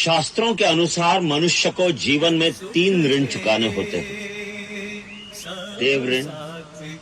शास्त्रों के अनुसार मनुष्य को जीवन में 3 ऋण चुकाने होते हैं। देव ऋण,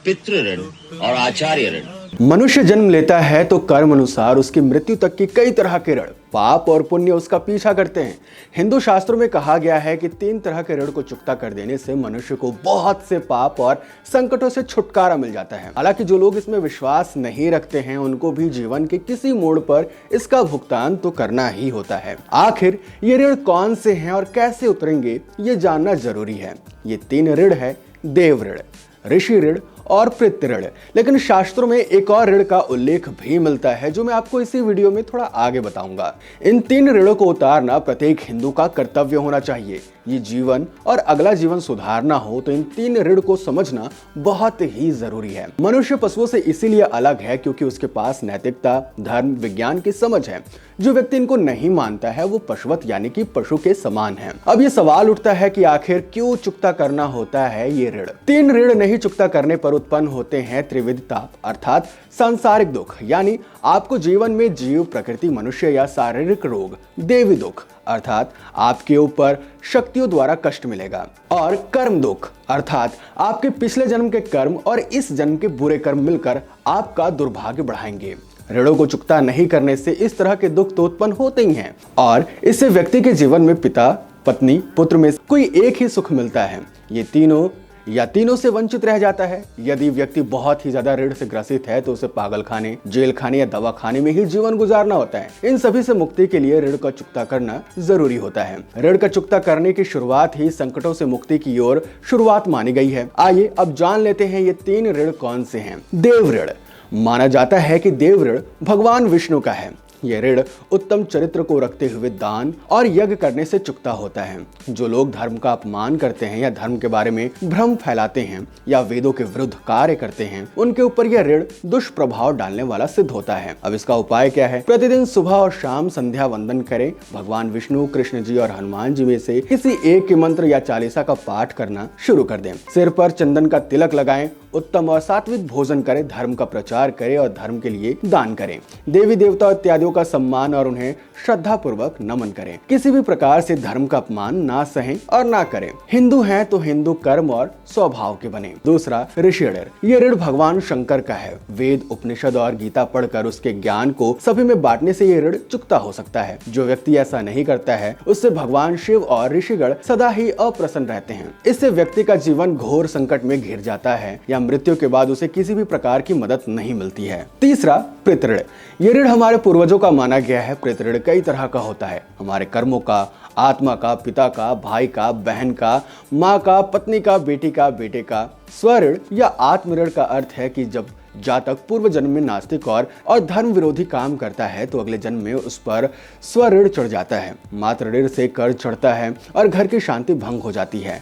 पितृ ऋण और आचार्य ऋण। मनुष्य जन्म लेता है तो कर्म अनुसार उसकी मृत्यु तक की कई तरह के ऋण, पाप और पुण्य उसका पीछा करते हैं। हिंदू शास्त्रों में कहा गया है कि 3 तरह के ऋण को चुकता कर देने से मनुष्य को बहुत से पाप और संकटों से छुटकारा मिल जाता है। हालांकि जो लोग इसमें विश्वास नहीं रखते हैं उनको भी जीवन के किसी मोड़ पर इसका भुगतान तो करना ही होता है। आखिर ये ऋण कौन से हैं और कैसे उतरेंगे ये जानना जरूरी है। ये 3 ऋण है: देव ऋण, ऋषि ऋण और पितृ ऋण। लेकिन शास्त्रों में एक और ऋण का उल्लेख भी मिलता है जो मैं आपको इसी वीडियो में थोड़ा आगे बताऊंगा। इन 3 ऋणों को उतारना प्रत्येक हिंदू का कर्तव्य होना चाहिए। ये जीवन और अगला जीवन सुधारना हो तो इन 3 ऋण को समझना बहुत ही जरूरी है। मनुष्य पशुओं से इसीलिए अलग है क्योंकि उसके पास नैतिकता, धर्म, विज्ञान की समझ है। जो व्यक्ति इनको नहीं मानता है वो पशुवत यानी कि पशु के समान है। अब ये सवाल उठता है कि आखिर क्यों चुकता करना होता है ये ऋण। 3 ऋण नहीं चुकता करने पर उत्पन्न होते हैं त्रिविध ताप अर्थात सांसारिक दुख, यानी आपको जीवन में जीव, प्रकृति, मनुष्य या शारीरिक रोग, देवी दुख अर्थात आपके ऊपर शक्तियों द्वारा कष्ट मिलेगा, और कर्म दुख अर्थात आपके पिछले जन्म के कर्म और इस जन्म के बुरे कर्म मिलकर आपका दुर्भाग्य बढ़ाएंगे। ऋणों को चुकता नहीं करने से इस तरह के दुख तो उत्पन्न होते ही हैं और इससे व्यक्ति के जीवन में पिता, पत्नी, पुत्र में कोई एक ही सुख मिलता है। ये तीनों से वंचित रह जाता है। यदि व्यक्ति बहुत ही ज्यादा ऋण से ग्रसित है तो उसे पागल खाने, जेल खाने या दवा खाने में ही जीवन गुजारना होता है। इन सभी से मुक्ति के लिए ऋण का चुकता करना जरूरी होता है। ऋण का चुकता करने की शुरुआत ही संकटों से मुक्ति की ओर शुरुआत मानी गई है। आइए अब जान लेते हैं ये 3 ऋण कौन से हैं। देव ऋण। माना जाता है कि देव ऋण भगवान विष्णु का है। यह ऋण उत्तम चरित्र को रखते हुए दान और यज्ञ करने से चुकता होता है। जो लोग धर्म का अपमान करते हैं या धर्म के बारे में भ्रम फैलाते हैं या वेदों के विरुद्ध कार्य करते हैं उनके ऊपर यह ऋण दुष्प्रभाव डालने वाला सिद्ध होता है। अब इसका उपाय क्या है? प्रतिदिन सुबह और शाम संध्या वंदन करें। भगवान विष्णु, कृष्ण जी और हनुमान जी में से किसी एक के मंत्र या चालीसा का पाठ करना शुरू कर दें। सिर पर चंदन का तिलक लगाएं। उत्तम और सात्विक भोजन करें। धर्म का प्रचार करें और धर्म के लिए दान करें। देवी देवता इत्यादियों का सम्मान और उन्हें श्रद्धा पूर्वक नमन करें। किसी भी प्रकार से धर्म का अपमान ना सहें और ना करें। हिंदू हैं तो हिंदू कर्म और स्वभाव के बने। दूसरा, ऋषि ऋण। ये ऋण भगवान शंकर का है। वेद, उपनिषद और गीता पढ़कर उसके ज्ञान को सभी में बांटने से ये ऋण चुकता हो सकता है। जो व्यक्ति ऐसा नहीं करता है उससे भगवान शिव और ऋषिगण सदा ही अप्रसन्न रहते हैं। इससे व्यक्ति का जीवन घोर संकट में घिर जाता है या मृत्यु के बाद उसे किसी भी प्रकार की मदद नहीं मिलती है। तीसरा, पितृ ऋण। ये ऋण हमारे पूर्वजों का माना गया है। पितृ ऋण कई तरह का होता है। हमारे कर्मों का, आत्मा का, पिता का, भाई का, बहन का, माँ का, पत्नी का, बेटी का, बेटे का। स्वऋण या आत्म ऋण का अर्थ है कि जब जातक पूर्व जन्म में नास्तिक और धर्म विरोधी काम करता है तो अगले जन्म में उस पर स्वऋण चढ़ जाता है। मातृ ऋण से कर्ज चढ़ता है और घर की शांति भंग हो जाती है।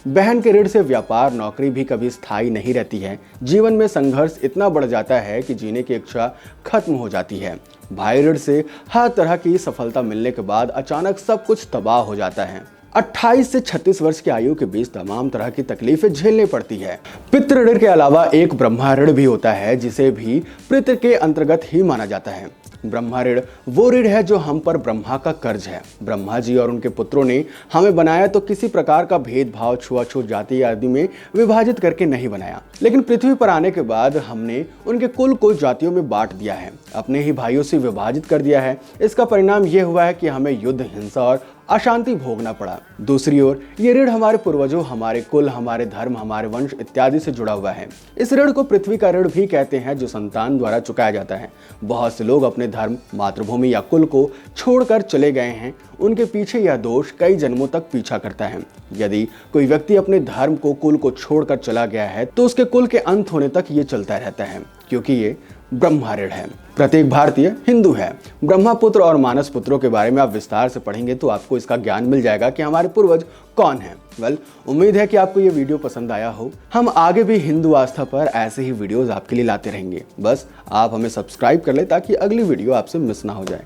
बहन के ऋण से व्यापार, नौकरी भी कभी स्थायी नहीं रहती है। जीवन में संघर्ष इतना बढ़ जाता है कि जीने की इच्छा खत्म हो जाती है। भाई ऋण से हर तरह की सफलता मिलने के बाद अचानक सब कुछ तबाह हो जाता है। 28 से 36 वर्ष की आयु के बीच तमाम तरह की तकलीफें झेलनी पड़ती है। पितृ ऋण के अलावा एक ब्रह्मा ऋण भी होता है जिसे भी पितृ के अंतर्गत ही माना जाता है। ब्रह्मा ऋण वो ऋण है जो हम पर ब्रह्मा का कर्ज है। ब्रह्मा जी और उनके पुत्रों ने हमें बनाया तो किसी प्रकार का भेदभाव, छुआछूत, जाति आदि में विभाजित करके नहीं बनाया। लेकिन पृथ्वी पर आने के बाद हमने उनके कुल को जातियों में बांट दिया है, अपने ही भाइयों से विभाजित कर दिया है। इसका परिणाम यह हुआ है कि हमें युद्ध, हिंसा और अशांति भोगना पड़ा। दूसरी ओर ये ऋण हमारे पूर्वजों, हमारे कुल, हमारे धर्म, हमारे वंश इत्यादि से जुड़ा हुआ है। इस ऋण को पृथ्वी का ऋण भी कहते हैं जो संतान द्वारा चुकाया जाता है। बहुत से लोग अपने धर्म, मातृभूमि या कुल को छोड़कर चले गए हैं। उनके पीछे यह दोष कई जन्मों तक पीछा करता है। यदि कोई व्यक्ति अपने धर्म को, कुल को छोड़कर चला गया है तो उसके कुल के अंत होने तक ये चलता रहता है क्योंकि ये ब्रह्मा ऋण है। प्रत्येक भारतीय हिंदू है। ब्रह्मपुत्र और मानस पुत्रों के बारे में आप विस्तार से पढ़ेंगे तो आपको इसका ज्ञान मिल जाएगा कि हमारे पूर्वज कौन हैं। उम्मीद है कि आपको ये वीडियो पसंद आया हो। हम आगे भी हिंदू आस्था पर ऐसे ही वीडियोस आपके लिए लाते रहेंगे। बस आप हमें सब्सक्राइब कर ले ताकि अगली वीडियो आपसे मिस ना हो जाए।